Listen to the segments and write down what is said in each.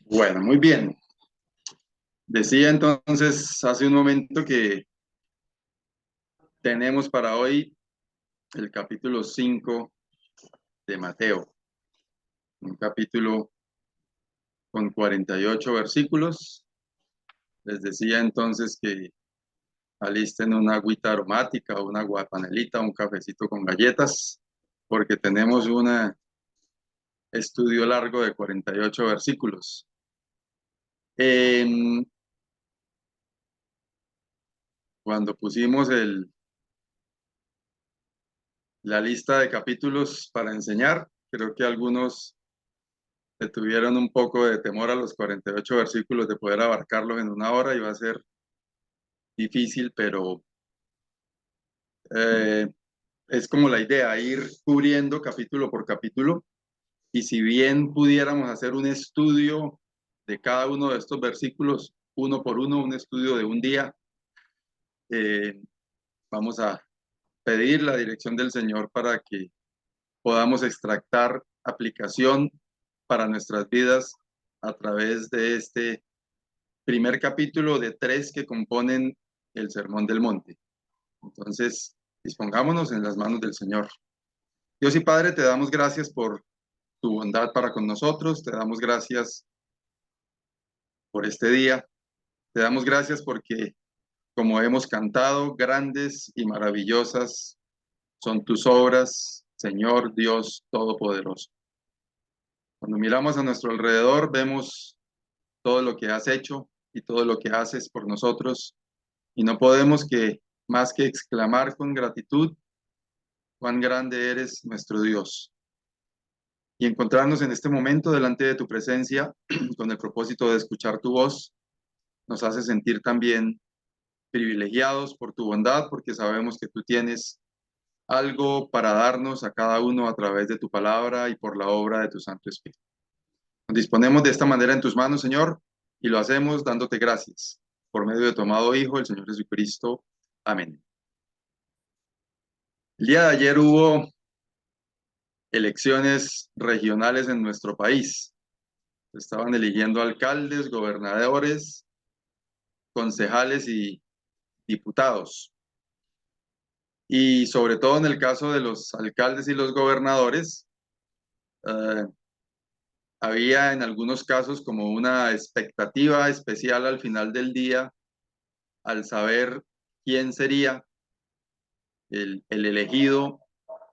Bueno, muy bien. Decía entonces hace un momento que tenemos para hoy el capítulo 5 de Mateo, un capítulo con 48 versículos. Les decía entonces que alisten una agüita aromática, una guapanelita, un cafecito con galletas, porque tenemos un estudio largo de 48 versículos. En- Cuando pusimos la lista de capítulos para enseñar, creo que algunos le tuvieron un poco de temor a los 48 versículos de poder abarcarlos en una hora. Iba a ser difícil, pero eh, es como la idea, ir cubriendo capítulo por capítulo. Y si bien pudiéramos hacer un estudio de cada uno de estos versículos, uno por uno, un estudio de un día, eh, vamos a pedir la dirección del Señor para que podamos extractar aplicación para nuestras vidas a través de este primer capítulo de 3 que componen el Sermón del Monte. Entonces, dispongámonos en las manos del Señor. Dios y Padre, te damos gracias por tu bondad para con nosotros, te damos gracias por este día, te damos gracias porque, como hemos cantado, grandes y maravillosas son tus obras, Señor Dios Todopoderoso. Cuando miramos a nuestro alrededor, vemos todo lo que has hecho y todo lo que haces por nosotros, y no podemos que más que exclamar con gratitud cuán grande eres nuestro Dios, y encontrarnos en este momento delante de tu presencia con el propósito de escuchar tu voz nos hace sentir también privilegiados por tu bondad, porque sabemos que tú tienes algo para darnos a cada uno a través de tu palabra y por la obra de tu Santo Espíritu. Nos disponemos de esta manera en tus manos, Señor, y lo hacemos dándote gracias por medio de tu amado Hijo, el Señor Jesucristo. Amén. El día de ayer hubo elecciones regionales en nuestro país. Estaban eligiendo alcaldes, gobernadores, concejales y diputados. Y sobre todo en el caso de los alcaldes y los gobernadores, eh, había en algunos casos como una expectativa especial al final del día al saber quién sería el elegido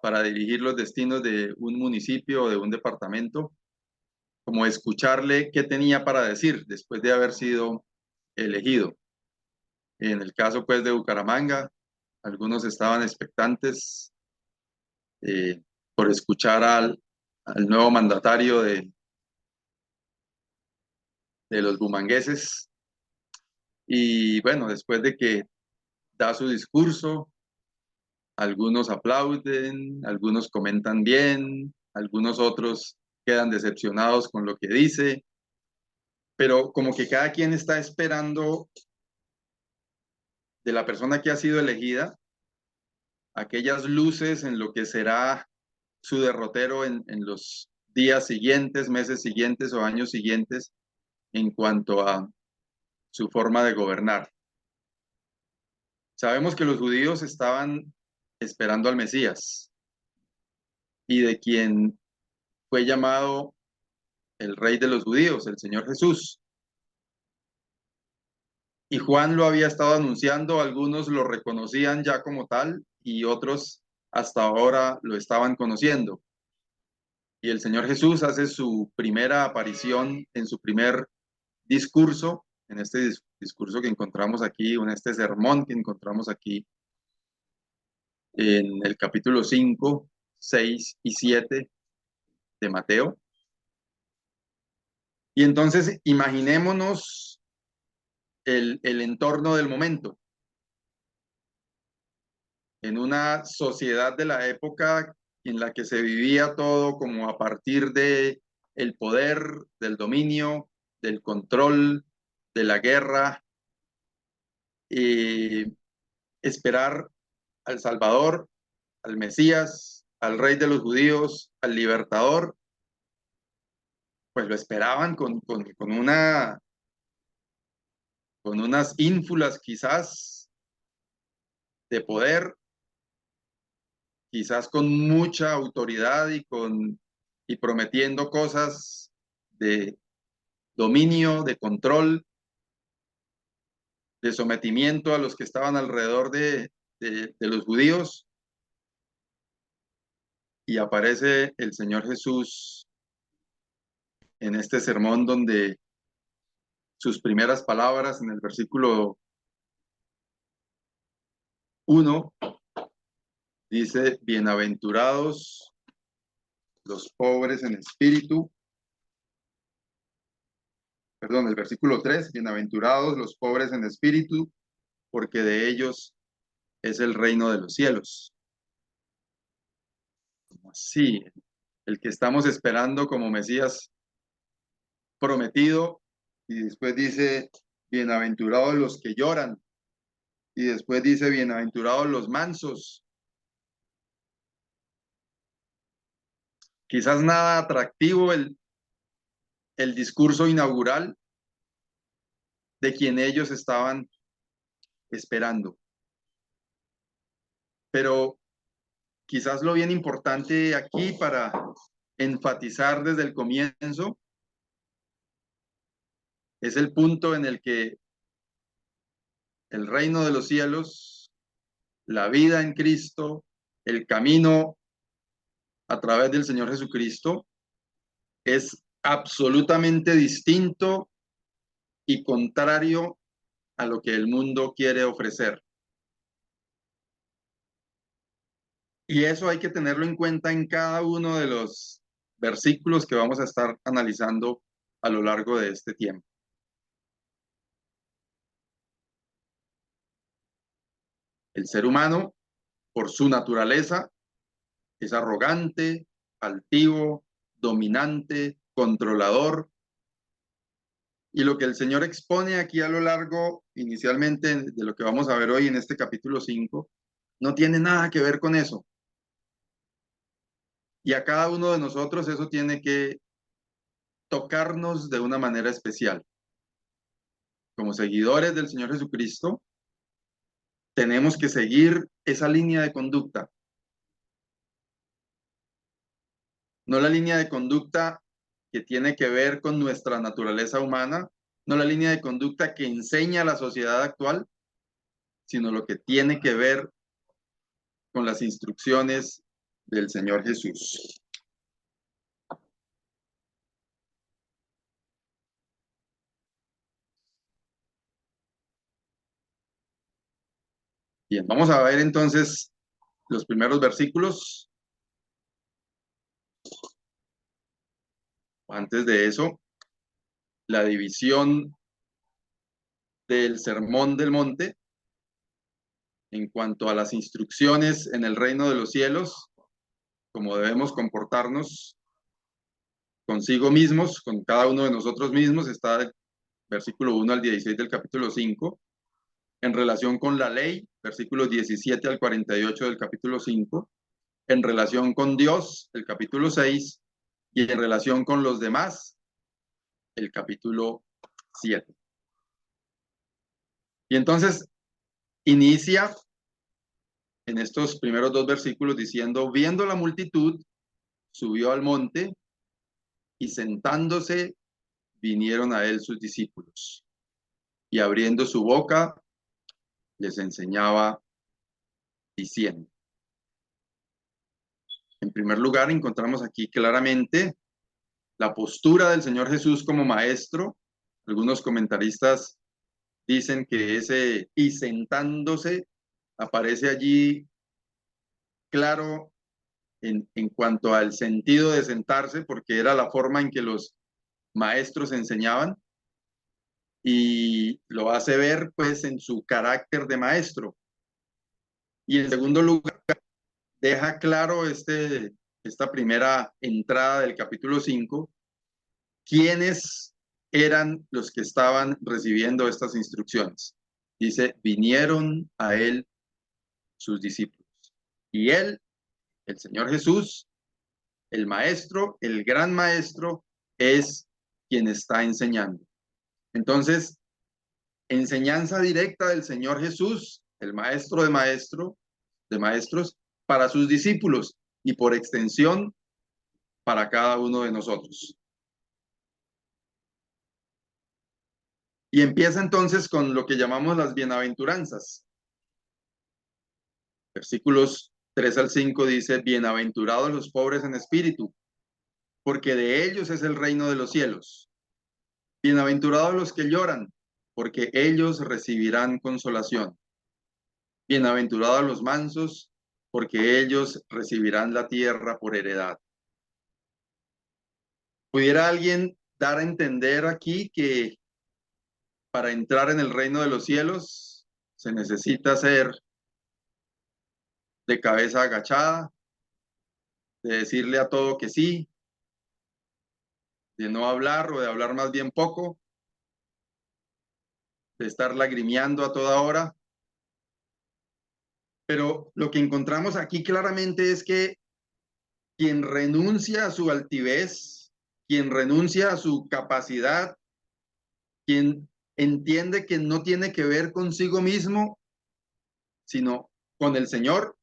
para dirigir los destinos de un municipio o de un departamento, como escucharle qué tenía para decir después de haber sido elegido. En el caso pues de Bucaramanga, algunos estaban expectantes por escuchar al nuevo mandatario de los bumangueses. Y bueno, después de que da su discurso, algunos aplauden, algunos comentan bien, algunos otros quedan decepcionados con lo que dice, pero como que cada quien está esperando de la persona que ha sido elegida aquellas luces en lo que será su derrotero en los días siguientes, meses siguientes o años siguientes en cuanto a su forma de gobernar. Sabemos que los judíos estaban esperando al Mesías y de quien fue llamado el rey de los judíos, el Señor Jesús. Y Juan lo había estado anunciando, algunos lo reconocían ya como tal y otros hasta ahora lo estaban conociendo. Y el Señor Jesús hace su primera aparición en su primer discurso, en este discurso que encontramos aquí, en este sermón que encontramos aquí en el capítulo 5, 6 y 7 de Mateo. Y entonces imaginémonos el entorno del momento. En una sociedad de la época en la que se vivía todo como a partir de el poder, del dominio, del control, de la guerra, y esperar al Salvador, al Mesías, al Rey de los Judíos, al Libertador, pues lo esperaban con unas ínfulas quizás de poder, quizás con mucha autoridad y prometiendo cosas de dominio, de control, de sometimiento a los que estaban alrededor de los judíos. Y aparece el Señor Jesús en este sermón donde sus primeras palabras en el versículo 1 dice: bienaventurados los pobres en espíritu. Perdón, el versículo 3: bienaventurados los pobres en espíritu, porque de ellos es el reino de los cielos. Sí, el que estamos esperando como Mesías prometido, y después dice: bienaventurados los que lloran, y después dice: bienaventurados los mansos. Quizás nada atractivo el discurso inaugural de quien ellos estaban esperando. Pero quizás lo bien importante aquí para enfatizar desde el comienzo es el punto en el que el reino de los cielos, la vida en Cristo, el camino a través del Señor Jesucristo es absolutamente distinto y contrario a lo que el mundo quiere ofrecer. Y eso hay que tenerlo en cuenta en cada uno de los versículos que vamos a estar analizando a lo largo de este tiempo. El ser humano, por su naturaleza, es arrogante, altivo, dominante, controlador. Y lo que el Señor expone aquí a lo largo, inicialmente, de lo que vamos a ver hoy en este capítulo 5, no tiene nada que ver con eso. Y a cada uno de nosotros eso tiene que tocarnos de una manera especial. Como seguidores del Señor Jesucristo, tenemos que seguir esa línea de conducta. No la línea de conducta que tiene que ver con nuestra naturaleza humana, no la línea de conducta que enseña la sociedad actual, sino lo que tiene que ver con las instrucciones del Señor Jesús. Bien, vamos a ver entonces los primeros versículos. Antes de eso, la división del Sermón del Monte en cuanto a las instrucciones en el reino de los cielos, cómo debemos comportarnos consigo mismos, con cada uno de nosotros mismos, está del versículo 1 al 16 del capítulo 5, en relación con la ley, versículos 17 al 48 del capítulo 5, en relación con Dios, el capítulo 6, y en relación con los demás, el capítulo 7. Y entonces inicia en estos primeros dos versículos diciendo: viendo la multitud, subió al monte y sentándose vinieron a él sus discípulos. Y abriendo su boca, les enseñaba diciendo. En primer lugar, encontramos aquí claramente la postura del Señor Jesús como maestro. Algunos comentaristas dicen que ese "y sentándose" aparece allí claro en cuanto al sentido de sentarse, porque era la forma en que los maestros enseñaban, y lo hace ver pues en su carácter de maestro. Y en segundo lugar, deja claro esta primera entrada del capítulo 5, quiénes eran los que estaban recibiendo estas instrucciones. Dice: vinieron a él sus discípulos. Y él, el Señor Jesús, el maestro, el gran maestro, es quien está enseñando. Entonces, enseñanza directa del Señor Jesús, el maestro de maestros, para sus discípulos y por extensión para cada uno de nosotros. Y empieza entonces con lo que llamamos las bienaventuranzas. Versículos 3 al 5 dice, bienaventurados los pobres en espíritu, porque de ellos es el reino de los cielos. Bienaventurados los que lloran, porque ellos recibirán consolación. Bienaventurados los mansos, porque ellos recibirán la tierra por heredad. ¿Pudiera alguien dar a entender aquí que para entrar en el reino de los cielos se necesita ser de cabeza agachada, de decirle a todo que sí, de no hablar o de hablar más bien poco, de estar lagrimeando a toda hora? Pero lo que encontramos aquí claramente es que quien renuncia a su altivez, quien renuncia a su capacidad, quien entiende que no tiene que ver consigo mismo, sino con el Señor,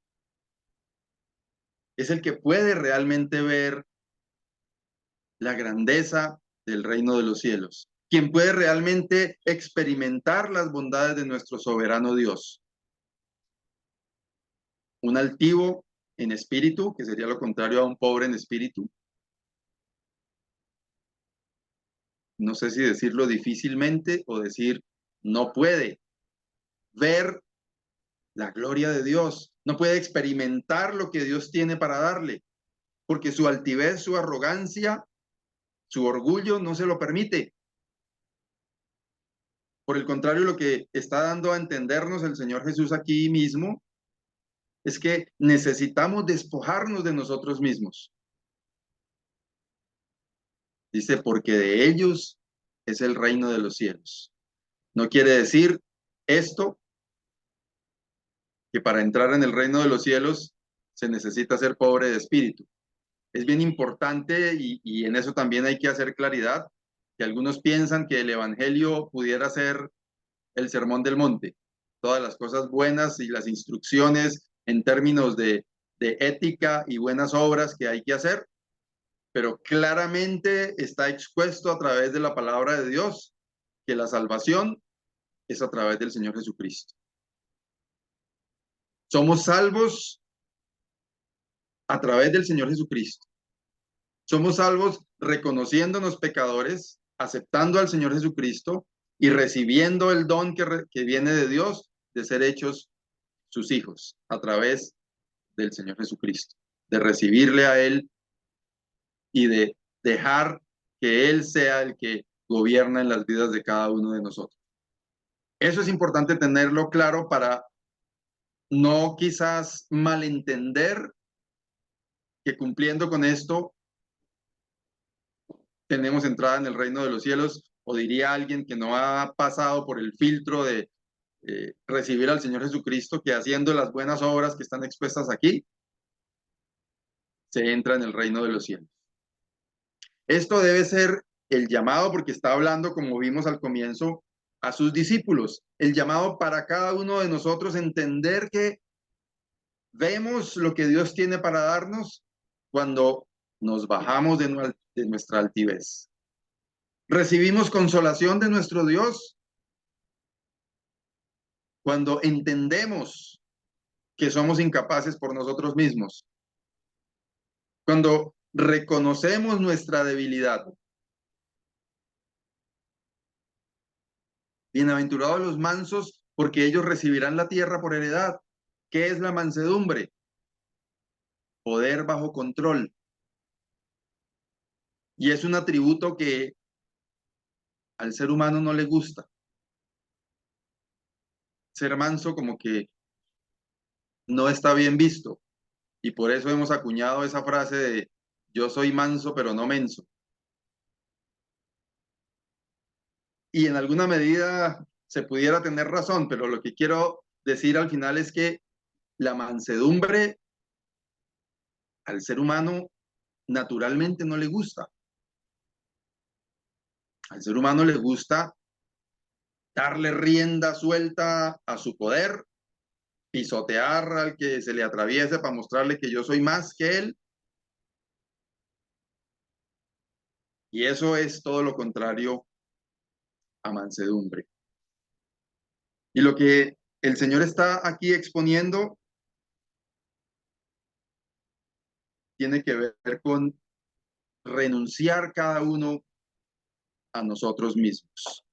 es el que puede realmente ver la grandeza del reino de los cielos, quien puede realmente experimentar las bondades de nuestro soberano Dios. Un altivo en espíritu, que sería lo contrario a un pobre en espíritu. No sé si decirlo difícilmente o decir no puede ver la gloria de Dios, no puede experimentar lo que Dios tiene para darle, porque su altivez, su arrogancia, su orgullo no se lo permite. Por el contrario, lo que está dando a entendernos el Señor Jesús aquí mismo es que necesitamos despojarnos de nosotros mismos. Dice, porque de ellos es el reino de los cielos. No quiere decir esto que para entrar en el reino de los cielos se necesita ser pobre de espíritu. Es bien importante y en eso también hay que hacer claridad, que algunos piensan que el evangelio pudiera ser el sermón del monte, todas las cosas buenas y las instrucciones en términos de ética y buenas obras que hay que hacer, pero claramente está expuesto a través de la palabra de Dios que la salvación es a través del Señor Jesucristo. Somos salvos a través del Señor Jesucristo. Somos salvos reconociéndonos pecadores, aceptando al Señor Jesucristo y recibiendo el don que viene de Dios de ser hechos sus hijos a través del Señor Jesucristo, de recibirle a Él y de dejar que Él sea el que gobierna en las vidas de cada uno de nosotros. Eso es importante tenerlo claro para no quizás malentender que cumpliendo con esto tenemos entrada en el reino de los cielos, o diría alguien que no ha pasado por el filtro de recibir al Señor Jesucristo, que haciendo las buenas obras que están expuestas aquí, se entra en el reino de los cielos. Esto debe ser el llamado, porque está hablando, como vimos al comienzo, a sus discípulos, el llamado para cada uno de nosotros, entender que vemos lo que Dios tiene para darnos cuando nos bajamos de nuestra altivez. Recibimos consolación de nuestro Dios cuando entendemos que somos incapaces por nosotros mismos, cuando reconocemos nuestra debilidad. Bienaventurados los mansos, porque ellos recibirán la tierra por heredad. ¿Qué es la mansedumbre? Poder bajo control. Y es un atributo que al ser humano no le gusta. Ser manso como que no está bien visto. Y por eso hemos acuñado esa frase de yo soy manso pero no menso. Y en alguna medida se pudiera tener razón, pero lo que quiero decir al final es que la mansedumbre al ser humano naturalmente no le gusta. Al ser humano le gusta darle rienda suelta a su poder, pisotear al que se le atraviese para mostrarle que yo soy más que él. Y eso es todo lo contrario a mansedumbre. Y lo que el Señor está aquí exponiendo tiene que ver con renunciar cada uno a nosotros mismos.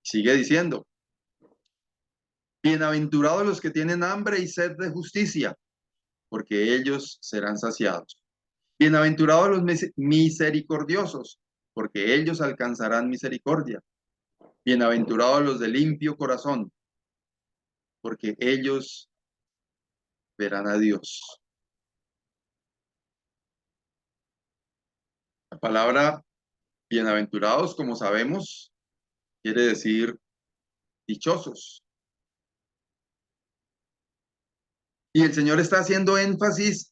Sigue diciendo, bienaventurados los que tienen hambre y sed de justicia, porque ellos serán saciados. Bienaventurados los misericordiosos, porque ellos alcanzarán misericordia. Bienaventurados los de limpio corazón, porque ellos verán a Dios. La palabra bienaventurados, como sabemos, quiere decir dichosos. Y el Señor está haciendo énfasis,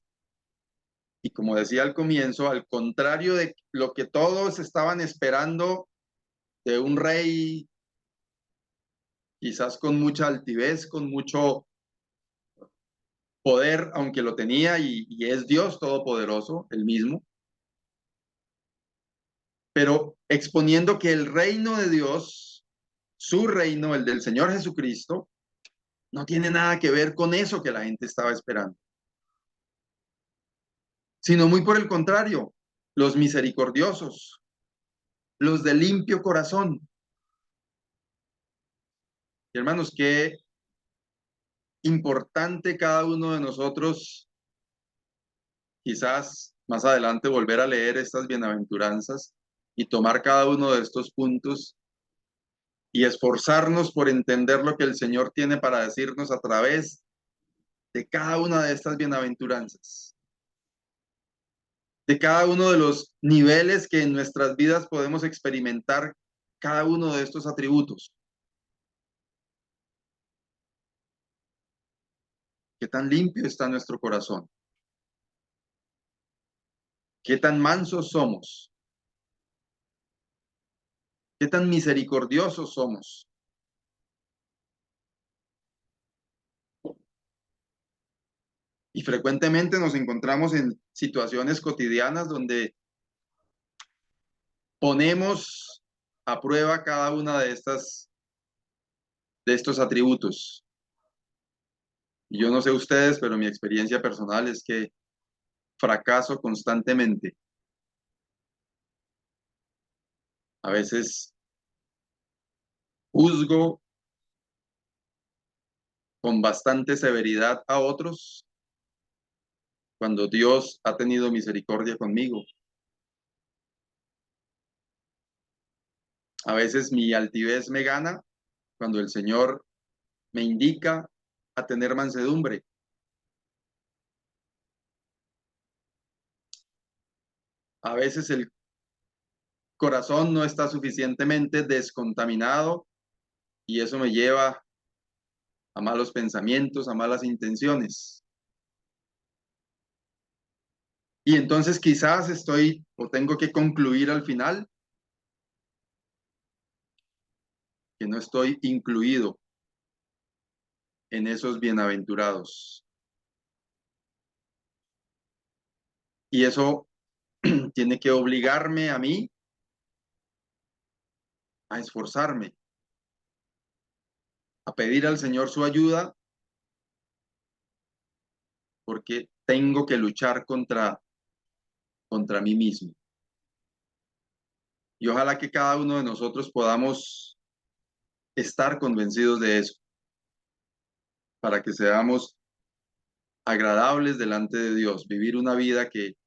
y como decía al comienzo, al contrario de lo que todos estaban esperando de un rey, quizás con mucha altivez, con mucho poder, aunque lo tenía, y es Dios todopoderoso, el mismo, pero exponiendo que el reino de Dios, su reino, el del Señor Jesucristo, no tiene nada que ver con eso que la gente estaba esperando, sino muy por el contrario, los misericordiosos, los de limpio corazón. Y hermanos, qué importante cada uno de nosotros, quizás más adelante volver a leer estas bienaventuranzas y tomar cada uno de estos puntos y esforzarnos por entender lo que el Señor tiene para decirnos a través de cada una de estas bienaventuranzas, de cada uno de los niveles que en nuestras vidas podemos experimentar cada uno de estos atributos. Qué tan limpio está nuestro corazón, qué tan mansos somos, qué tan misericordiosos somos. Y frecuentemente nos encontramos en situaciones cotidianas donde ponemos a prueba cada una de estos atributos. Y yo no sé ustedes, pero mi experiencia personal es que fracaso constantemente. A veces juzgo con bastante severidad a otros cuando Dios ha tenido misericordia conmigo. A veces mi altivez me gana cuando el Señor me indica a tener mansedumbre. A veces el corazón no está suficientemente descontaminado y eso me lleva a malos pensamientos, a malas intenciones. Y entonces quizás estoy o tengo que concluir al final que no estoy incluido en esos bienaventurados. Y eso tiene que obligarme a mí a esforzarme, a pedir al Señor su ayuda, porque tengo que luchar contra mí mismo. Y ojalá que cada uno de nosotros podamos estar convencidos de eso, para que seamos agradables delante de Dios, vivir una vida que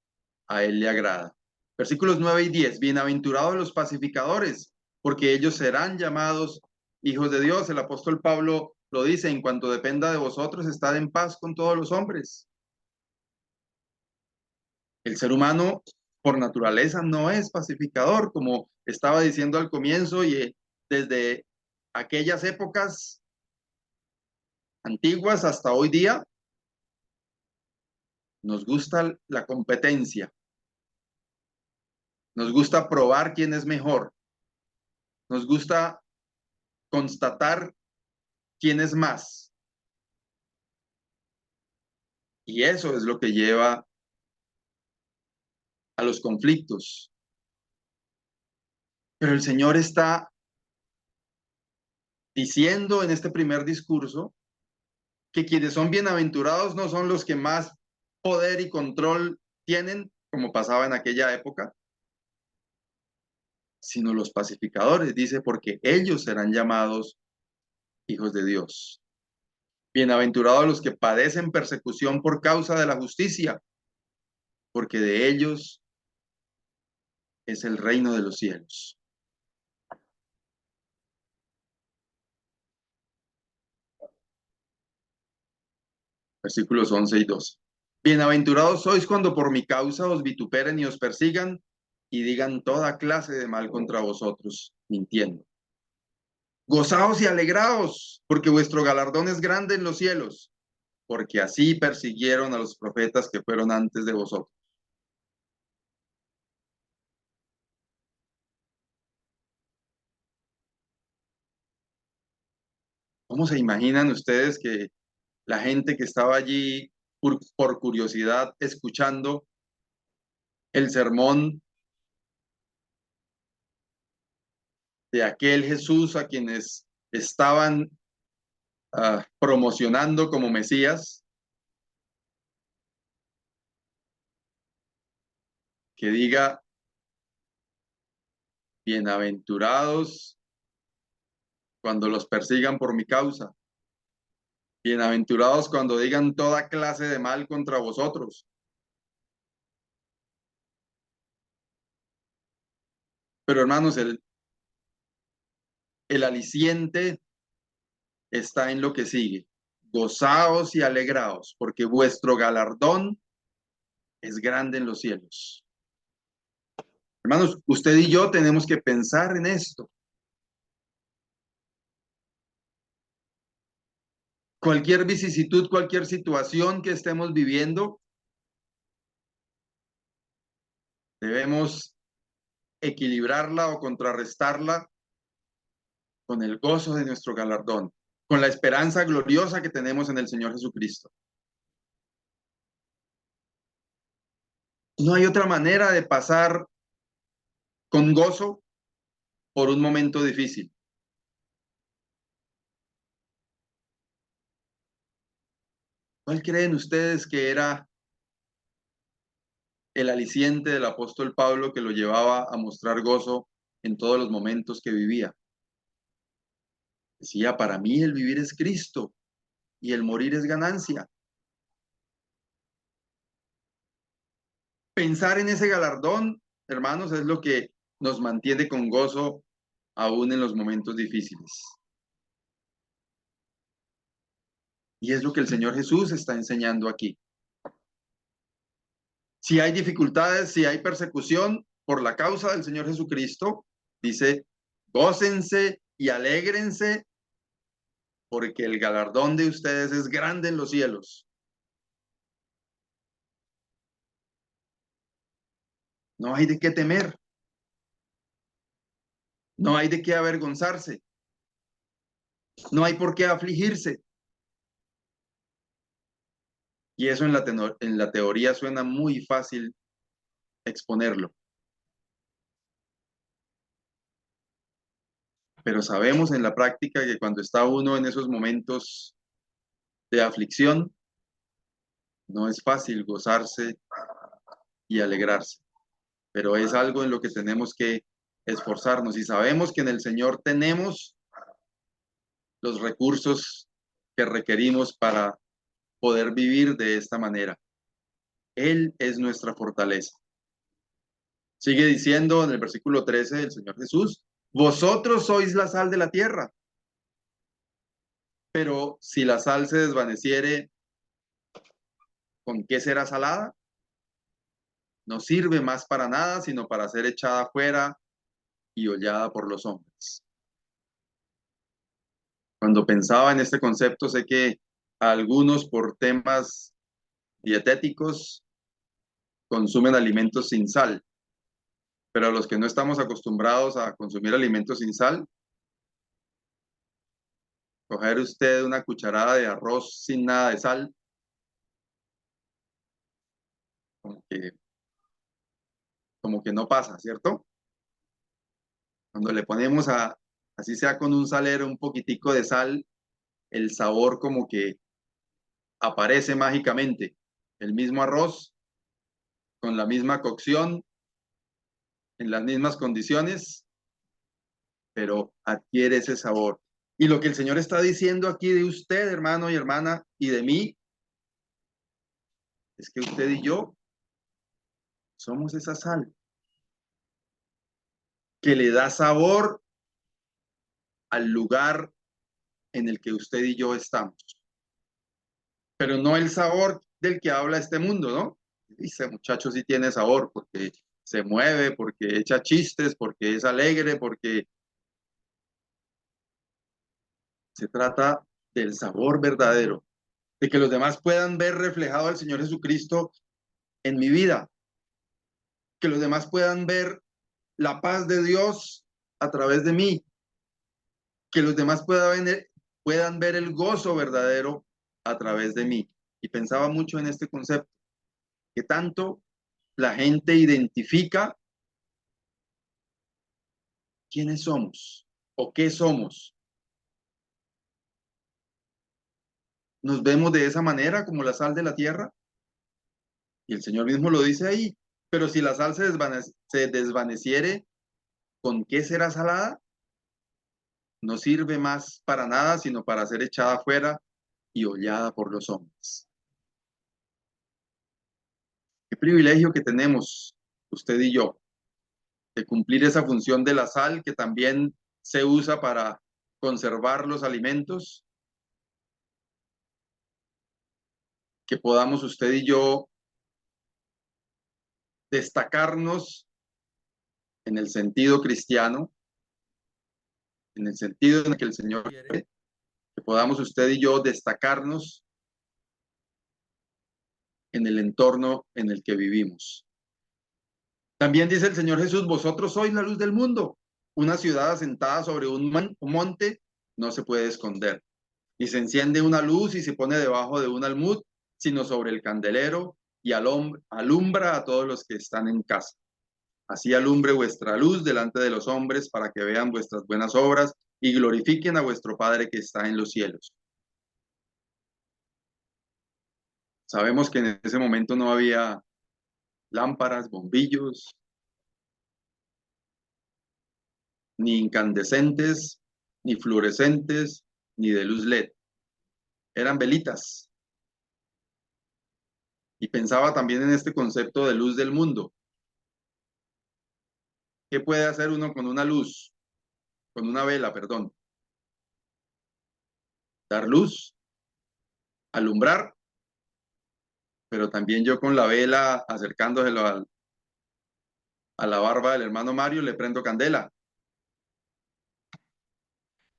a Él le agrada. Versículos 9 y 10. Bienaventurados los pacificadores, porque ellos serán llamados hijos de Dios. El apóstol Pablo lo dice, en cuanto dependa de vosotros, estad en paz con todos los hombres. El ser humano, por naturaleza, no es pacificador, como estaba diciendo al comienzo, y desde aquellas épocas antiguas hasta hoy día, nos gusta la competencia. Nos gusta probar quién es mejor. Nos gusta constatar quién es más. Y eso es lo que lleva a los conflictos. Pero el Señor está diciendo en este primer discurso que quienes son bienaventurados no son los que más poder y control tienen, como pasaba en aquella época, sino los pacificadores, dice, porque ellos serán llamados hijos de Dios. Bienaventurados los que padecen persecución por causa de la justicia, porque de ellos es el reino de los cielos. Versículos 11 y 12. Bienaventurados sois cuando por mi causa os vituperen y os persigan y digan toda clase de mal contra vosotros, mintiendo. Gozaos y alegraos, porque vuestro galardón es grande en los cielos, porque así persiguieron a los profetas que fueron antes de vosotros. ¿Cómo se imaginan ustedes que la gente que estaba allí por curiosidad escuchando el sermón de aquel Jesús a quienes estaban promocionando como Mesías, que diga, bienaventurados cuando los persigan por mi causa, bienaventurados cuando digan toda clase de mal contra vosotros? Pero hermanos, el aliciente está en lo que sigue. Gozaos y alegraos, porque vuestro galardón es grande en los cielos. Hermanos, usted y yo tenemos que pensar en esto. Cualquier vicisitud, cualquier situación que estemos viviendo, debemos equilibrarla o contrarrestarla con el gozo de nuestro galardón, con la esperanza gloriosa que tenemos en el Señor Jesucristo. No hay otra manera de pasar con gozo por un momento difícil. ¿Cuál creen ustedes que era el aliciente del apóstol Pablo que lo llevaba a mostrar gozo en todos los momentos que vivía? Decía, para mí el vivir es Cristo y el morir es ganancia. Pensar en ese galardón, hermanos, es lo que nos mantiene con gozo aún en los momentos difíciles. Y es lo que el Señor Jesús está enseñando aquí. Si hay dificultades, si hay persecución por la causa del Señor Jesucristo, dice, gócense y alégrense porque el galardón de ustedes es grande en los cielos. No hay de qué temer. No hay de qué avergonzarse. No hay por qué afligirse. Y eso en la teoría suena muy fácil exponerlo. Pero sabemos en la práctica que cuando está uno en esos momentos de aflicción, no es fácil gozarse y alegrarse. Pero es algo en lo que tenemos que esforzarnos y sabemos que en el Señor tenemos los recursos que requerimos para poder vivir de esta manera. Él es nuestra fortaleza. Sigue diciendo en el versículo 13 del Señor Jesús, vosotros sois la sal de la tierra, pero si la sal se desvaneciere, ¿con qué será salada? No sirve más para nada, sino para ser echada afuera y hollada por los hombres. Cuando pensaba en este concepto, sé que algunos por temas dietéticos consumen alimentos sin sal. Pero a los que no estamos acostumbrados a consumir alimentos sin sal, coger usted una cucharada de arroz sin nada de sal, como que, como que no pasa, ¿cierto? Cuando le ponemos así sea con un salero, un poquitico de sal, el sabor como que aparece mágicamente. El mismo arroz, con la misma cocción, en las mismas condiciones, pero adquiere ese sabor. Y lo que el Señor está diciendo aquí de usted, hermano y hermana, y de mí, es que usted y yo somos esa sal que le da sabor al lugar en el que usted y yo estamos. Pero no el sabor del que habla este mundo, ¿no? Dice, muchacho, sí tiene sabor porque se mueve, porque echa chistes, porque es alegre, porque se trata del sabor verdadero, de que los demás puedan ver reflejado al Señor Jesucristo en mi vida, que los demás puedan ver la paz de Dios a través de mí, que los demás puedan ver el gozo verdadero a través de mí. Y pensaba mucho en este concepto, que tanto la gente identifica quiénes somos o qué somos. Nos vemos de esa manera como la sal de la tierra y el Señor mismo lo dice ahí. Pero si la sal se desvaneciere, ¿con qué será salada? No sirve más para nada, sino para ser echada afuera y hollada por los hombres. Qué privilegio que tenemos usted y yo de cumplir esa función de la sal que también se usa para conservar los alimentos, que podamos usted y yo destacarnos en el sentido cristiano, en el sentido en el que el Señor quiere, que podamos usted y yo destacarnos en el entorno en el que vivimos. También dice el Señor Jesús, vosotros sois la luz del mundo. Una ciudad asentada sobre un monte no se puede esconder. Ni se enciende una luz y se pone debajo de un almud, sino sobre el candelero y alumbra a todos los que están en casa. Así alumbre vuestra luz delante de los hombres para que vean vuestras buenas obras y glorifiquen a vuestro Padre que está en los cielos. Sabemos que en ese momento no había lámparas, bombillos, ni incandescentes, ni fluorescentes, ni de luz LED. Eran velitas. Y pensaba también en este concepto de luz del mundo. ¿Qué puede hacer uno con una luz? Con una vela, perdón. Dar luz, alumbrar, pero también yo con la vela acercándoselo a la barba del hermano Mario le prendo candela,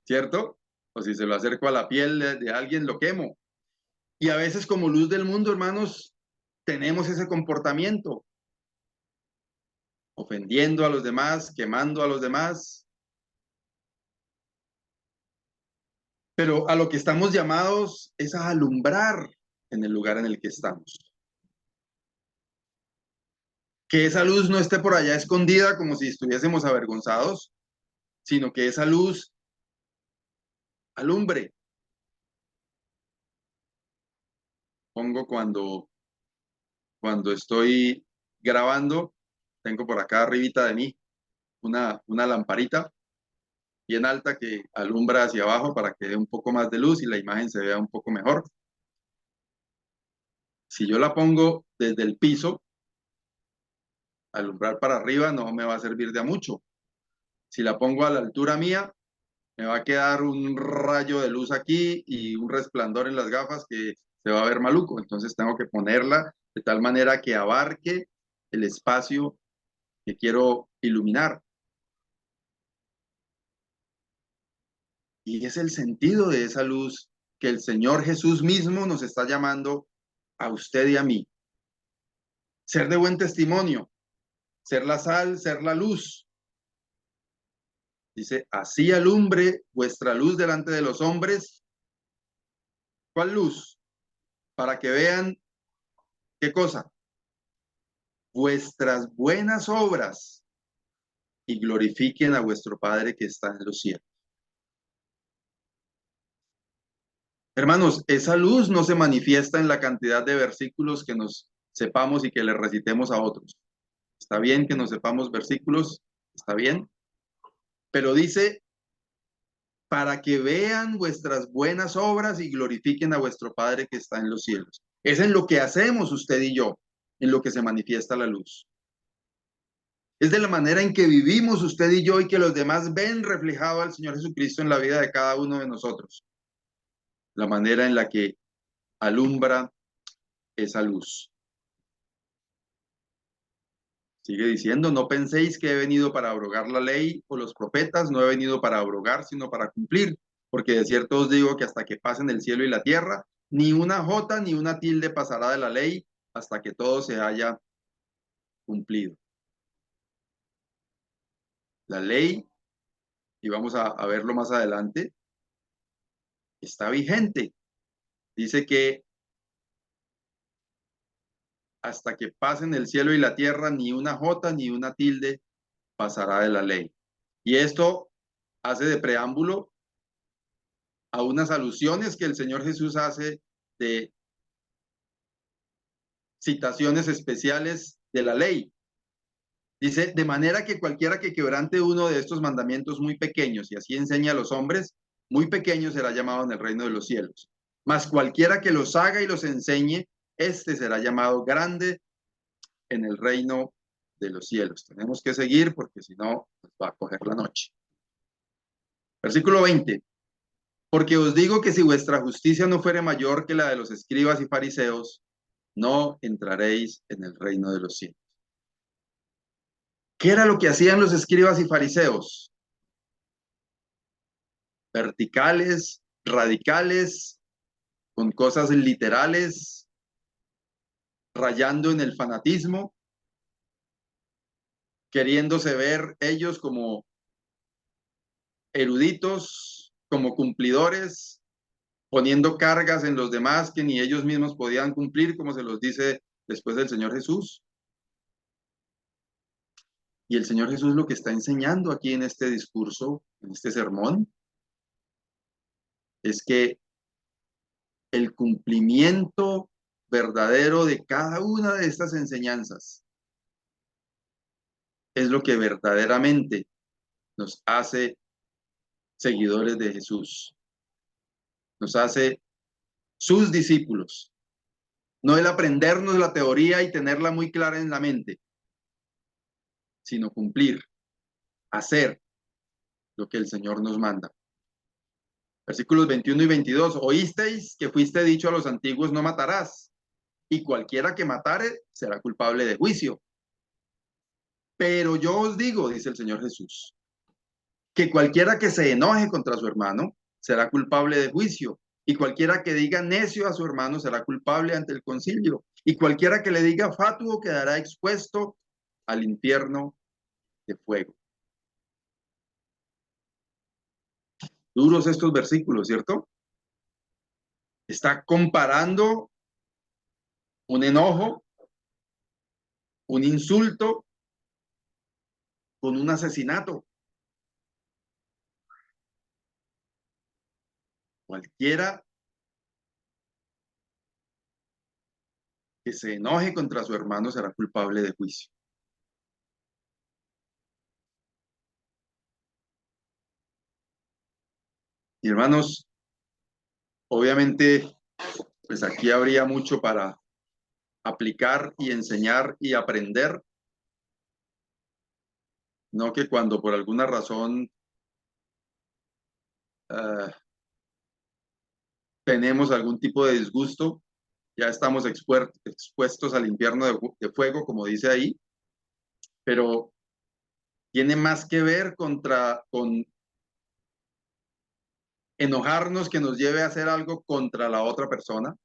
¿cierto? O si se lo acerco a la piel de alguien, lo quemo. Y a veces como luz del mundo, hermanos, tenemos ese comportamiento, ofendiendo a los demás, quemando a los demás. Pero a lo que estamos llamados es a alumbrar en el lugar en el que estamos. Que esa luz no esté por allá escondida como si estuviésemos avergonzados, sino que esa luz alumbre. Pongo cuando estoy grabando, tengo por acá arribita de mí una lamparita bien alta que alumbra hacia abajo para que dé un poco más de luz y la imagen se vea un poco mejor. Si yo la pongo desde el piso, alumbrar para arriba no me va a servir de a mucho. Si la pongo a la altura mía, me va a quedar un rayo de luz aquí y un resplandor en las gafas que se va a ver maluco. Entonces tengo que ponerla de tal manera que abarque el espacio que quiero iluminar. Y es el sentido de esa luz que el Señor Jesús mismo nos está llamando a usted y a mí. Ser de buen testimonio, ser la sal, ser la luz. Dice, así alumbre vuestra luz delante de los hombres. ¿Cuál luz? Para que vean, ¿qué cosa? Vuestras buenas obras y glorifiquen a vuestro Padre que está en los cielos. Hermanos, esa luz no se manifiesta en la cantidad de versículos que nos sepamos y que le recitemos a otros. Está bien que nos sepamos versículos, está bien, pero dice, para que vean vuestras buenas obras y glorifiquen a vuestro Padre que está en los cielos. Es en lo que hacemos usted y yo, en lo que se manifiesta la luz. Es de la manera en que vivimos usted y yo y que los demás ven reflejado al Señor Jesucristo en la vida de cada uno de nosotros. La manera en la que alumbra esa luz. Sigue diciendo, no penséis que he venido para abrogar la ley o los profetas, no he venido para abrogar, sino para cumplir, porque de cierto os digo que hasta que pasen el cielo y la tierra, ni una jota ni una tilde pasará de la ley hasta que todo se haya cumplido. La ley, y vamos a verlo más adelante, está vigente. Dice que hasta que pasen el cielo y la tierra, ni una jota ni una tilde pasará de la ley. Y esto hace de preámbulo a unas alusiones que el Señor Jesús hace de citaciones especiales de la ley. Dice, de manera que cualquiera que quebrante uno de estos mandamientos muy pequeños, y así enseña a los hombres, muy pequeño será llamado en el reino de los cielos. Mas cualquiera que los haga y los enseñe, este será llamado grande en el reino de los cielos. Tenemos que seguir porque si no, nos va a coger la noche. Versículo 20. Porque os digo que si vuestra justicia no fuere mayor que la de los escribas y fariseos, no entraréis en el reino de los cielos. ¿Qué era lo que hacían los escribas y fariseos? Verticales, radicales, con cosas literales, rayando en el fanatismo, queriéndose ver ellos como eruditos, como cumplidores, poniendo cargas en los demás que ni ellos mismos podían cumplir, como se los dice después del Señor Jesús. Y el Señor Jesús lo que está enseñando aquí en este discurso, en este sermón, es que el cumplimiento verdadero de cada una de estas enseñanzas es lo que verdaderamente nos hace seguidores de Jesús, nos hace sus discípulos, no el aprendernos la teoría y tenerla muy clara en la mente, sino cumplir, hacer lo que el Señor nos manda. Versículos 21 y 22. Oísteis que fuiste dicho a los antiguos, no matarás, y cualquiera que matare será culpable de juicio. Pero yo os digo, dice el Señor Jesús, que cualquiera que se enoje contra su hermano será culpable de juicio, y cualquiera que diga necio a su hermano será culpable ante el concilio, y cualquiera que le diga fatuo quedará expuesto al infierno de fuego. Duros estos versículos, ¿cierto? Está comparando un enojo, un insulto con un asesinato. Cualquiera que se enoje contra su hermano será culpable de juicio. Y hermanos, obviamente, pues aquí habría mucho para aplicar y enseñar y aprender. No que cuando por alguna razón tenemos algún tipo de disgusto, ya estamos expuestos al infierno de fuego, como dice ahí, pero tiene más que ver con enojarnos que nos lleve a hacer algo contra la otra persona,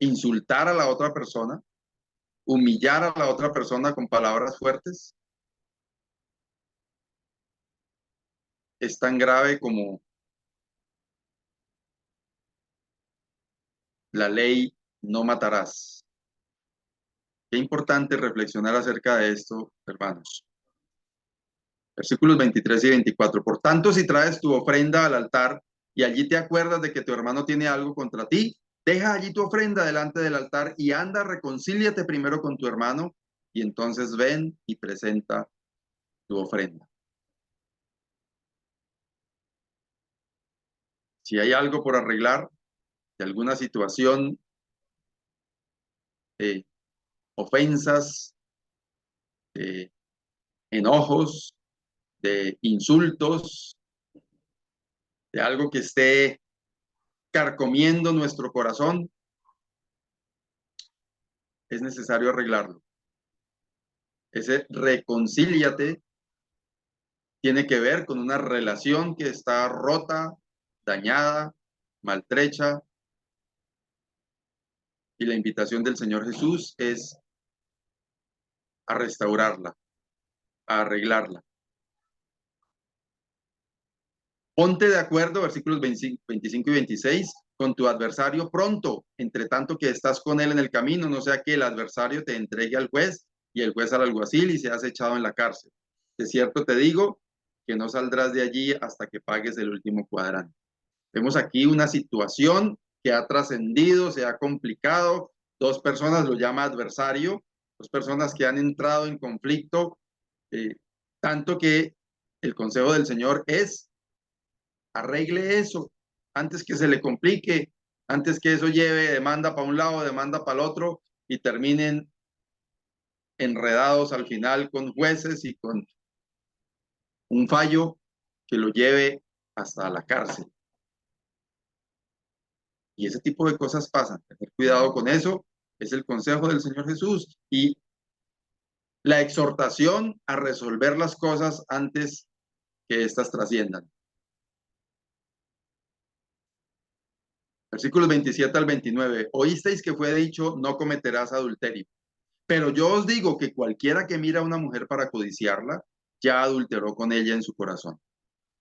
insultar a la otra persona, humillar a la otra persona con palabras fuertes es tan grave como la ley no matarás. Qué importante reflexionar acerca de esto, hermanos. Versículos 23 y 24. Por tanto, si traes tu ofrenda al altar y allí te acuerdas de que tu hermano tiene algo contra ti, deja allí tu ofrenda delante del altar y anda, reconcíliate primero con tu hermano y entonces ven y presenta tu ofrenda. Si hay algo por arreglar de alguna situación, de ofensas, de enojos, de insultos, de algo que esté carcomiendo nuestro corazón, es necesario arreglarlo. Ese reconcíliate tiene que ver con una relación que está rota, dañada, maltrecha, y la invitación del Señor Jesús es a restaurarla, a arreglarla. Ponte de acuerdo, versículos 25 y 26, con tu adversario pronto, entre tanto que estás con él en el camino, no sea que el adversario te entregue al juez y el juez al alguacil y seas echado en la cárcel. De cierto te digo que no saldrás de allí hasta que pagues el último cuadrante. Vemos aquí una situación que ha trascendido, se ha complicado. Dos personas lo llama adversario, dos personas que han entrado en conflicto, eh, tanto que el consejo del Señor es arregle eso antes que se le complique, antes que eso lleve demanda para un lado, demanda para el otro y terminen enredados al final con jueces y con un fallo que lo lleve hasta la cárcel. Y ese tipo de cosas pasan. Tener cuidado con eso es el consejo del Señor Jesús y la exhortación a resolver las cosas antes que éstas trasciendan. Versículos 27 al 29. Oísteis que fue dicho, no cometerás adulterio. Pero yo os digo que cualquiera que mira a una mujer para codiciarla, ya adulteró con ella en su corazón.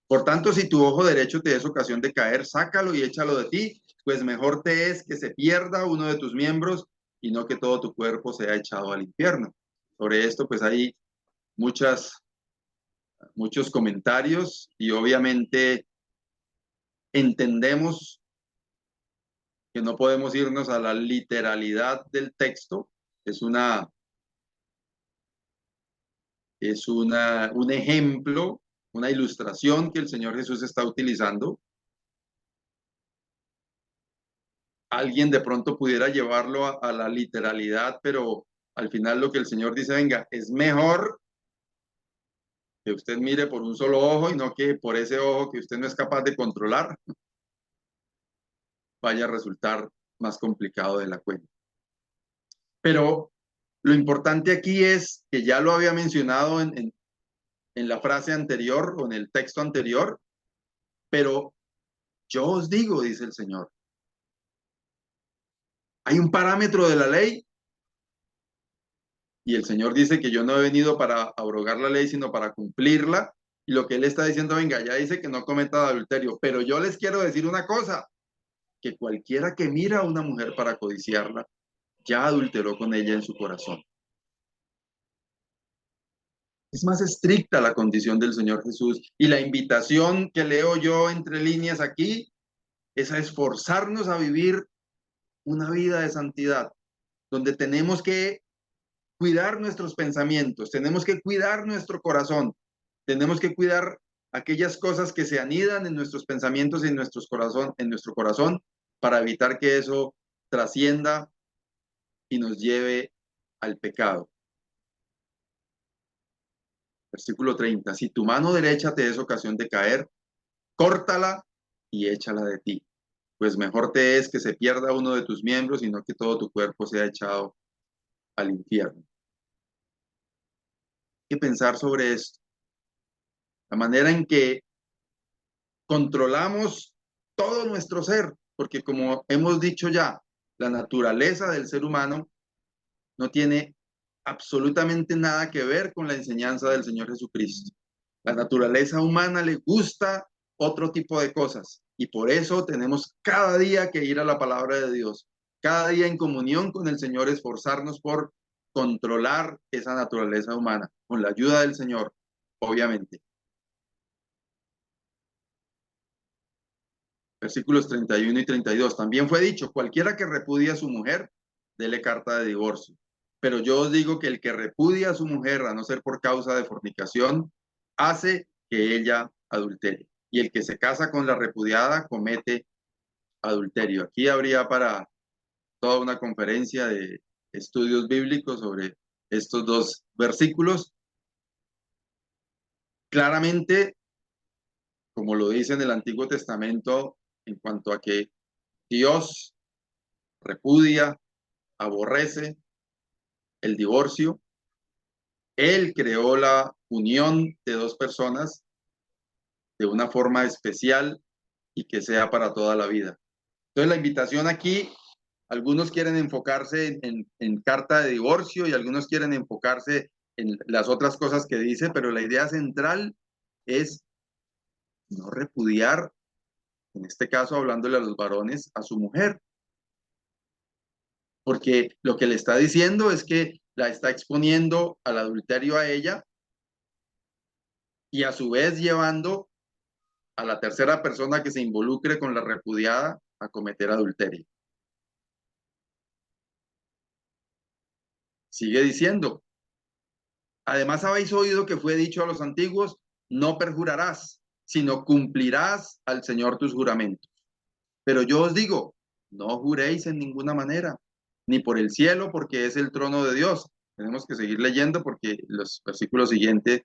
Por tanto, si tu ojo derecho te es ocasión de caer, sácalo y échalo de ti, pues mejor te es que se pierda uno de tus miembros y no que todo tu cuerpo sea echado al infierno. Sobre esto, pues hay muchos comentarios y obviamente entendemos que no podemos irnos a la literalidad del texto. Un ejemplo, una ilustración que el Señor Jesús está utilizando. Alguien de pronto pudiera llevarlo a la literalidad, pero al final lo que el Señor dice, venga, es mejor que usted mire por un solo ojo y no que por ese ojo que usted no es capaz de controlar vaya a resultar más complicado de la cuenta. Pero lo importante aquí es que ya lo había mencionado en la frase anterior o en el texto anterior, pero yo os digo, dice el Señor, hay un parámetro de la ley y el Señor dice que yo no he venido para abrogar la ley, sino para cumplirla. Y lo que Él está diciendo, venga, ya dice que no cometa adulterio, pero yo les quiero decir una cosa, que cualquiera que mira a una mujer para codiciarla, ya adulteró con ella en su corazón. Es más estricta la condición del Señor Jesús y la invitación que leo yo entre líneas aquí es a esforzarnos a vivir una vida de santidad, donde tenemos que cuidar nuestros pensamientos, tenemos que cuidar nuestro corazón, tenemos que cuidar aquellas cosas que se anidan en nuestros pensamientos y en nuestro corazón para evitar que eso trascienda y nos lleve al pecado. Versículo 30. Si tu mano derecha te es ocasión de caer, córtala y échala de ti, pues mejor te es que se pierda uno de tus miembros y no que todo tu cuerpo sea echado al infierno. Hay que pensar sobre esto, la manera en que controlamos todo nuestro ser, porque como hemos dicho ya, la naturaleza del ser humano no tiene absolutamente nada que ver con la enseñanza del Señor Jesucristo. La naturaleza humana le gusta otro tipo de cosas y por eso tenemos cada día que ir a la palabra de Dios, cada día en comunión con el Señor, esforzarnos por controlar esa naturaleza humana, con la ayuda del Señor, obviamente. Versículos 31 y 32. También fue dicho, cualquiera que repudia a su mujer, dele carta de divorcio. Pero yo os digo que el que repudia a su mujer, a no ser por causa de fornicación, hace que ella adultere. Y el que se casa con la repudiada comete adulterio. Aquí habría para toda una conferencia de estudios bíblicos sobre estos dos versículos. Claramente, como lo dice en el Antiguo Testamento, en cuanto a que Dios repudia, aborrece el divorcio. Él creó la unión de dos personas de una forma especial y que sea para toda la vida. Entonces la invitación aquí, algunos quieren enfocarse en carta de divorcio y algunos quieren enfocarse en las otras cosas que dice, pero la idea central es no repudiar, en este caso hablándole a los varones, a su mujer, porque lo que le está diciendo es que la está exponiendo al adulterio a ella y a su vez llevando a la tercera persona que se involucre con la repudiada a cometer adulterio. Sigue diciendo, además habéis oído que fue dicho a los antiguos, no perjurarás, sino cumplirás al Señor tus juramentos. Pero yo os digo, no juréis en ninguna manera, ni por el cielo, porque es el trono de Dios. Tenemos que seguir leyendo porque los versículos siguientes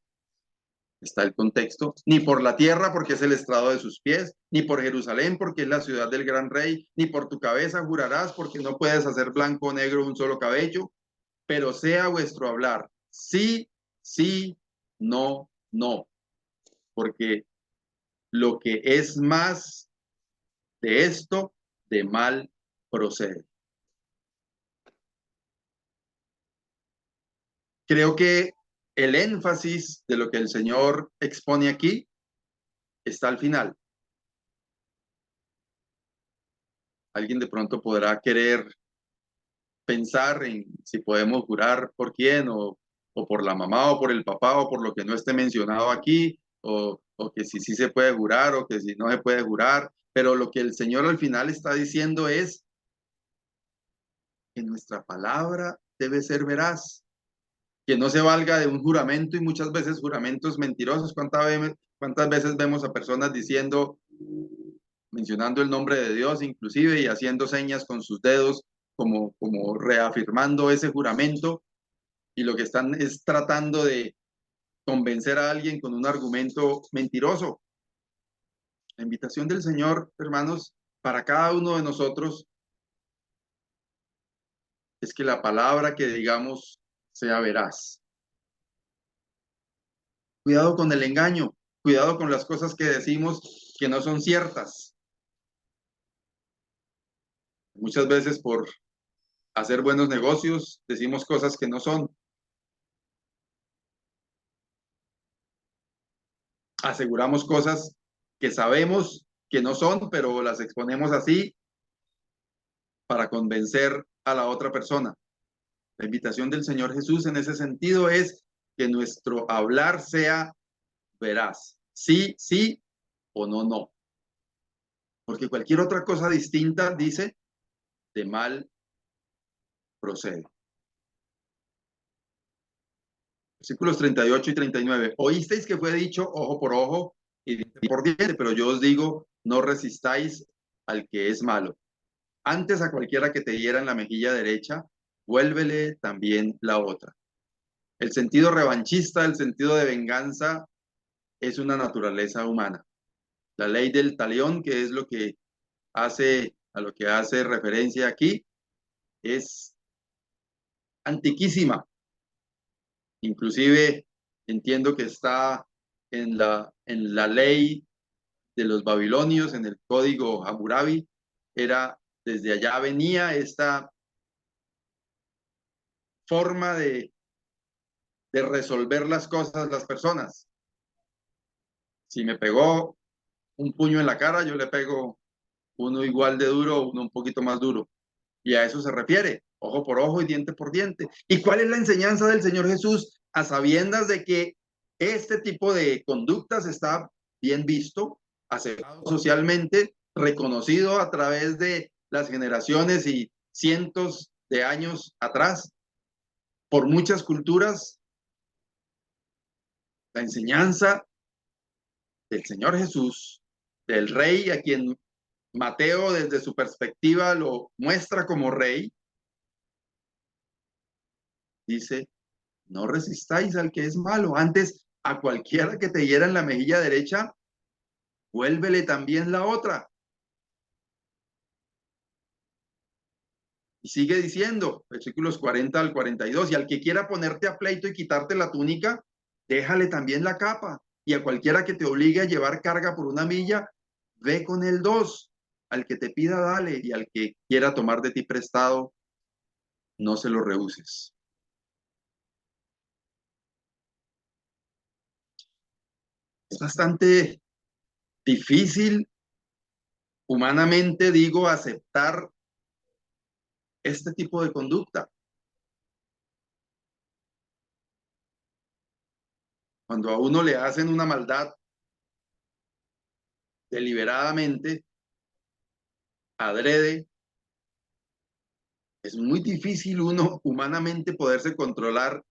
está el contexto, ni por la tierra porque es el estrado de sus pies, ni por Jerusalén porque es la ciudad del gran rey, ni por tu cabeza jurarás porque no puedes hacer blanco o negro un solo cabello, pero sea vuestro hablar, sí, sí, no, no, porque lo que es más de esto, de mal procede. Creo que el énfasis de lo que el Señor expone aquí está al final. Alguien de pronto podrá querer pensar en si podemos jurar por quién o por la mamá o por el papá o por lo que no esté mencionado aquí o que si sí se puede jurar o que si no se puede jurar, pero lo que el Señor al final está diciendo es que nuestra palabra debe ser veraz, que no se valga de un juramento y muchas veces juramentos mentirosos. ¿Cuántas veces vemos a personas diciendo, mencionando el nombre de Dios inclusive y haciendo señas con sus dedos como reafirmando ese juramento y lo que están es tratando de convencer a alguien con un argumento mentiroso? La invitación del Señor, hermanos, para cada uno de nosotros es que la palabra que digamos sea veraz. Cuidado con el engaño, cuidado con las cosas que decimos que no son ciertas. Muchas veces por hacer buenos negocios decimos cosas que no son. Aseguramos cosas que sabemos que no son, pero las exponemos así para convencer a la otra persona. La invitación del Señor Jesús en ese sentido es que nuestro hablar sea veraz. Sí, sí o no, no. Porque cualquier otra cosa distinta dice de mal procede. Versículos 38 y 39. Oísteis que fue dicho ojo por ojo y diente por diente, pero yo os digo, no resistáis al que es malo. Antes a cualquiera que te hiera en la mejilla derecha, vuélvele también la otra. El sentido revanchista, el sentido de venganza, es una naturaleza humana. La ley del talión, que es lo que hace, a lo que hace referencia aquí, es antiquísima. Inclusive entiendo que está en la ley de los babilonios, en el código Hammurabi, era, desde allá venía forma de resolver las cosas las personas. Si me pegó un puño en la cara, yo le pego uno igual de duro, uno un poquito más duro. Y a eso se refiere, ojo por ojo y diente por diente. ¿Y cuál es la enseñanza del Señor Jesús? A sabiendas de que este tipo de conductas está bien visto, aceptado socialmente, reconocido a través de las generaciones y cientos de años atrás, por muchas culturas, la enseñanza del Señor Jesús, del Rey, a quien Mateo desde su perspectiva lo muestra como Rey, dice: no resistáis al que es malo, antes a cualquiera que te hiera en la mejilla derecha, vuélvele también la otra. Y sigue diciendo, versículos 40 al 42, y al que quiera ponerte a pleito y quitarte la túnica, déjale también la capa. Y a cualquiera que te obligue a llevar carga por una milla, ve con él dos. Al que te pida, dale, y al que quiera tomar de ti prestado, no se lo rehuses. Es bastante difícil, humanamente digo, aceptar este tipo de conducta. Cuando a uno le hacen una maldad deliberadamente, adrede, es muy difícil uno humanamente poderse controlar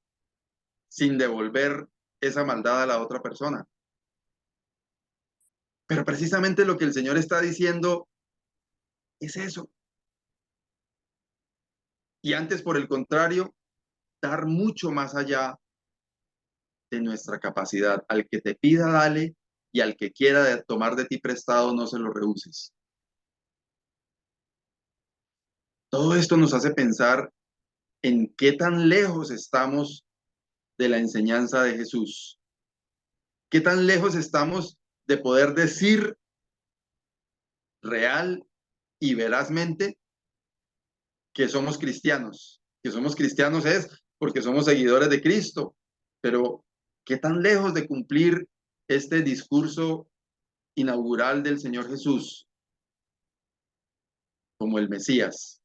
sin devolver esa maldad a la otra persona. Pero precisamente lo que el Señor está diciendo es eso. Y antes, por el contrario, dar mucho más allá de nuestra capacidad. Al que te pida, dale, y al que quiera tomar de ti prestado, no se lo rehuses. Todo esto nos hace pensar en qué tan lejos estamos de la enseñanza de Jesús. ¿Qué tan lejos estamos de poder decir real y verazmente que somos cristianos? Que somos cristianos es porque somos seguidores de Cristo, pero ¿qué tan lejos de cumplir este discurso inaugural del Señor Jesús como el Mesías?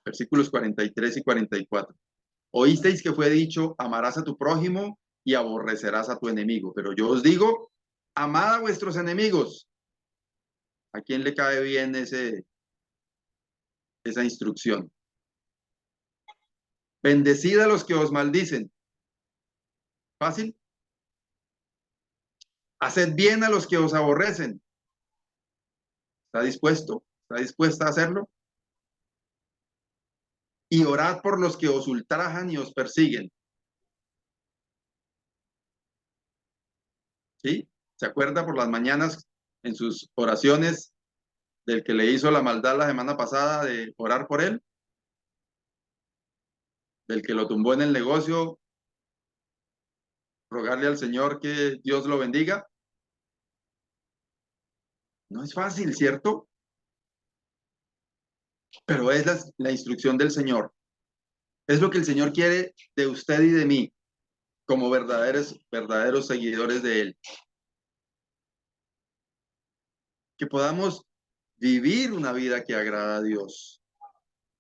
Versículos 43 y 44. Oísteis que fue dicho: amarás a tu prójimo y aborrecerás a tu enemigo. Pero yo os digo: amad a vuestros enemigos. ¿A quién le cae bien esa instrucción? Bendecid a los que os maldicen. Fácil. Haced bien a los que os aborrecen. ¿Está dispuesto? ¿Está dispuesta a hacerlo? Y orad por los que os ultrajan y os persiguen. ¿Sí? ¿Se acuerda por las mañanas en sus oraciones del que le hizo la maldad la semana pasada de orar por él? Del que lo tumbó en el negocio, rogarle al Señor que Dios lo bendiga. No es fácil, ¿cierto? Pero es la instrucción del Señor. Es lo que el Señor quiere de usted y de mí, como verdaderos seguidores de Él. Que podamos vivir una vida que agrada a Dios,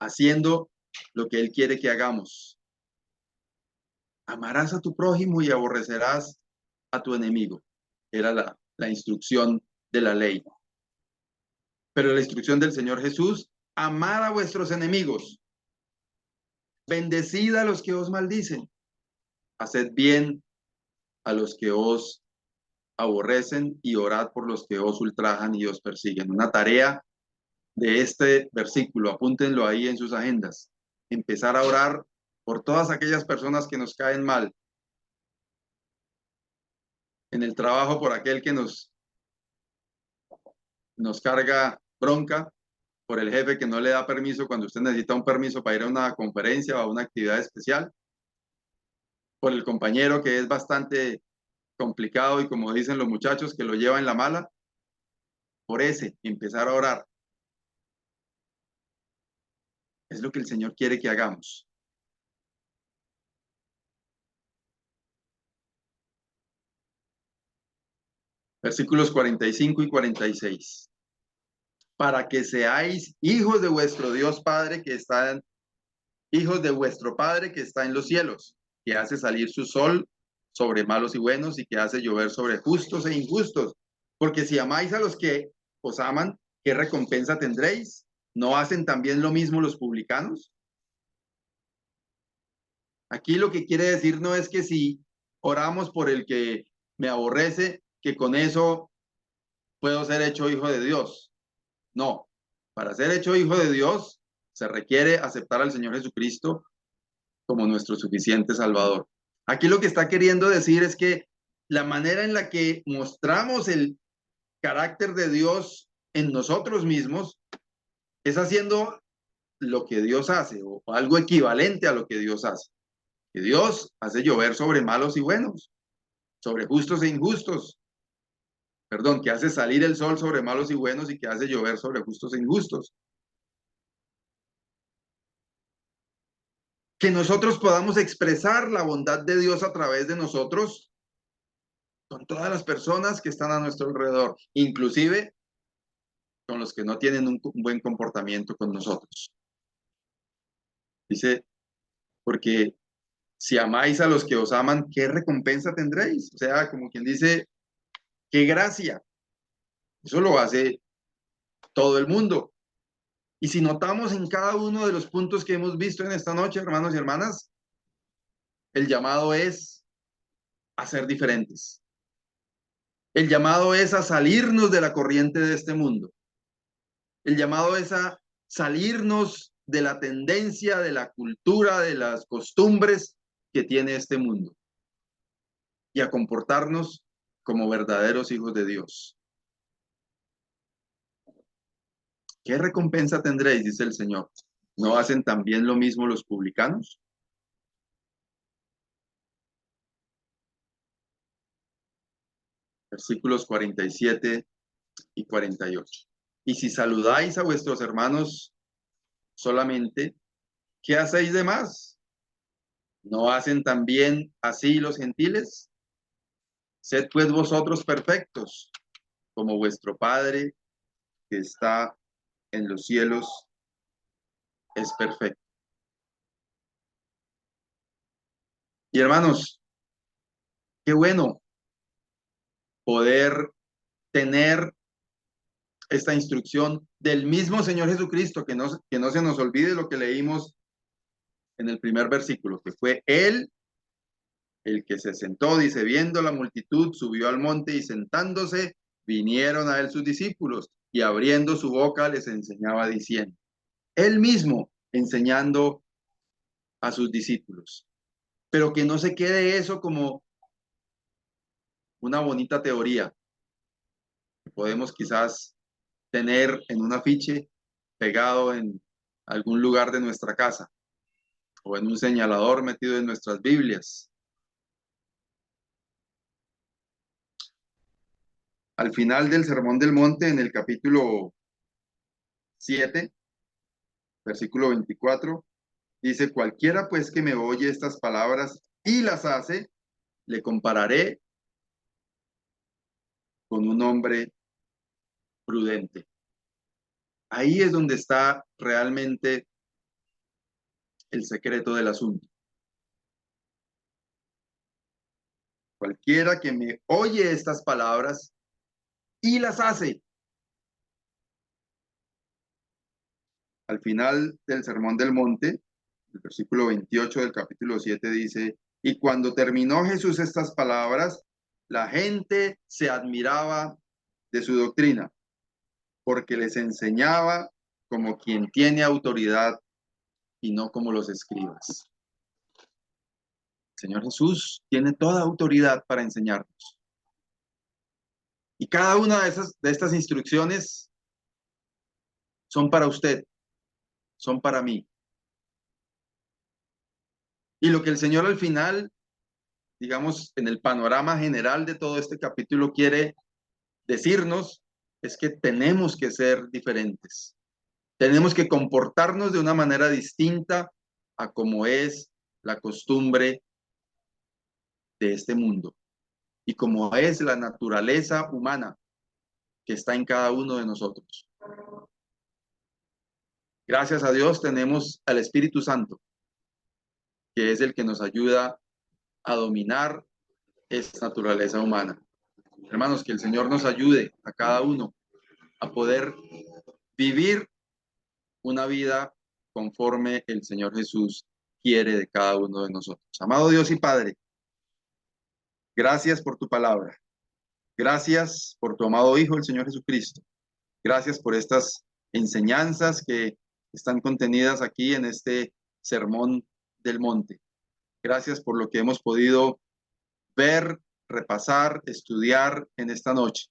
haciendo lo que Él quiere que hagamos. Amarás a tu prójimo y aborrecerás a tu enemigo. Era la instrucción de la ley. Pero la instrucción del Señor Jesús: amad a vuestros enemigos, bendecid a los que os maldicen, haced bien a los que os aborrecen y orad por los que os ultrajan y os persiguen. Una tarea de este versículo, apúntenlo ahí en sus agendas. Empezar a orar por todas aquellas personas que nos caen mal. En el trabajo, por aquel que nos carga bronca, por el jefe que no le da permiso cuando usted necesita un permiso para ir a una conferencia o a una actividad especial, por el compañero que es bastante complicado y, como dicen los muchachos, que lo lleva en la mala. Por ese, empezar a orar. Es lo que el Señor quiere que hagamos. Versículos 45 y 46. Para que seáis hijos de vuestro Dios Padre que está en, hijos de vuestro Padre que está en los cielos, que hace salir su sol sobre malos y buenos y que hace llover sobre justos e injustos. Porque si amáis a los que os aman, ¿qué recompensa tendréis? ¿No hacen también lo mismo los publicanos? Aquí lo que quiere decir no es que si oramos por el que me aborrece, que con eso puedo ser hecho hijo de Dios. No, para ser hecho hijo de Dios se requiere aceptar al Señor Jesucristo como nuestro suficiente Salvador. Aquí lo que está queriendo decir es que la manera en la que mostramos el carácter de Dios en nosotros mismos es haciendo lo que Dios hace o algo equivalente a lo que Dios hace. Que Dios hace llover sobre malos y buenos, sobre justos e injustos. Perdón, que hace salir el sol sobre malos y buenos y que hace llover sobre justos e injustos. Que nosotros podamos expresar la bondad de Dios a través de nosotros con todas las personas que están a nuestro alrededor, inclusive con los que no tienen un buen comportamiento con nosotros. Dice, porque si amáis a los que os aman, ¿qué recompensa tendréis? O sea, como quien dice, qué gracia. Eso lo hace todo el mundo. Y si notamos en cada uno de los puntos que hemos visto en esta noche, hermanos y hermanas, el llamado es a ser diferentes. El llamado es a salirnos de la corriente de este mundo. El llamado es a salirnos de la tendencia, de la cultura, de las costumbres que tiene este mundo y a comportarnos como verdaderos hijos de Dios. ¿Qué recompensa tendréis? Dice el Señor. ¿No hacen también lo mismo los publicanos? Versículos 47 y 48. Y si saludáis a vuestros hermanos solamente, ¿qué hacéis de más? ¿No hacen también así los gentiles? Sed pues vosotros perfectos, como vuestro Padre que está en los cielos es perfecto. Y hermanos, qué bueno poder tener esta instrucción del mismo Señor Jesucristo, que no se nos olvide lo que leímos en el primer versículo, que fue Él el que se sentó, dice, viendo la multitud, subió al monte y sentándose, vinieron a él sus discípulos y abriendo su boca les enseñaba diciendo, Él mismo enseñando a sus discípulos. Pero que no se quede eso como una bonita teoría que podemos quizás tener en un afiche pegado en algún lugar de nuestra casa o en un señalador metido en nuestras Biblias. Al final del Sermón del Monte, en el capítulo 7, versículo 24, dice, cualquiera pues que me oye estas palabras y las hace, le compararé con un hombre prudente. Ahí es donde está realmente el secreto del asunto. Cualquiera que me oye estas palabras y las hace. Al final del Sermón del Monte, el versículo 28 del capítulo 7 dice, y cuando terminó Jesús estas palabras, la gente se admiraba de su doctrina, porque les enseñaba como quien tiene autoridad y no como los escribas. El Señor Jesús tiene toda autoridad para enseñarnos. Y cada una de estas instrucciones son para usted, son para mí. Y lo que el Señor al final, digamos, en el panorama general de todo este capítulo quiere decirnos es que tenemos que ser diferentes. Tenemos que comportarnos de una manera distinta a como es la costumbre de este mundo. y como es la naturaleza humana que está en cada uno de nosotros. Gracias a Dios tenemos al Espíritu Santo, que es el que nos ayuda a dominar esa naturaleza humana. Hermanos, que el Señor nos ayude a cada uno a poder vivir una vida conforme el Señor Jesús quiere de cada uno de nosotros. Amado Dios y Padre, gracias por tu palabra. Gracias por tu amado Hijo, el Señor Jesucristo. Gracias por estas enseñanzas que están contenidas aquí en este sermón del monte. Gracias por lo que hemos podido ver, repasar, estudiar en esta noche.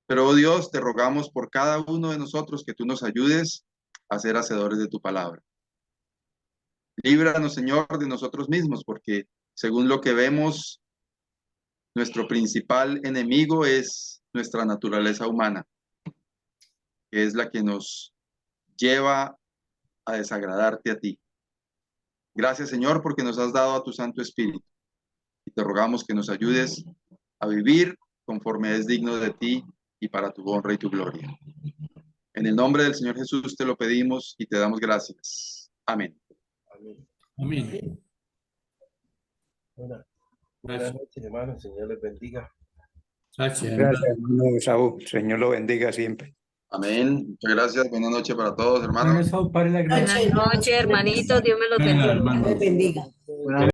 Pero, oh Dios, te rogamos por cada uno de nosotros que tú nos ayudes a ser hacedores de tu palabra. Líbranos, Señor, de nosotros mismos, porque según lo que vemos, nuestro principal enemigo es nuestra naturaleza humana, que es la que nos lleva a desagradarte a ti. Gracias, Señor, porque nos has dado a tu Santo Espíritu. Y te rogamos que nos ayudes a vivir conforme es digno de ti y para tu honra y tu gloria. En el nombre del Señor Jesús te lo pedimos y te damos gracias. Amén. Amén. Amén. Buenas noches, hermanos. Señor les bendiga. Gracias. Gracias, hermano Saúl. Señor lo bendiga siempre. Amén. Muchas gracias. Buenas noches para todos, hermanos. Buenas noches, Buenas noches, hermanitos. Dios me los bendiga. hermano. bendiga.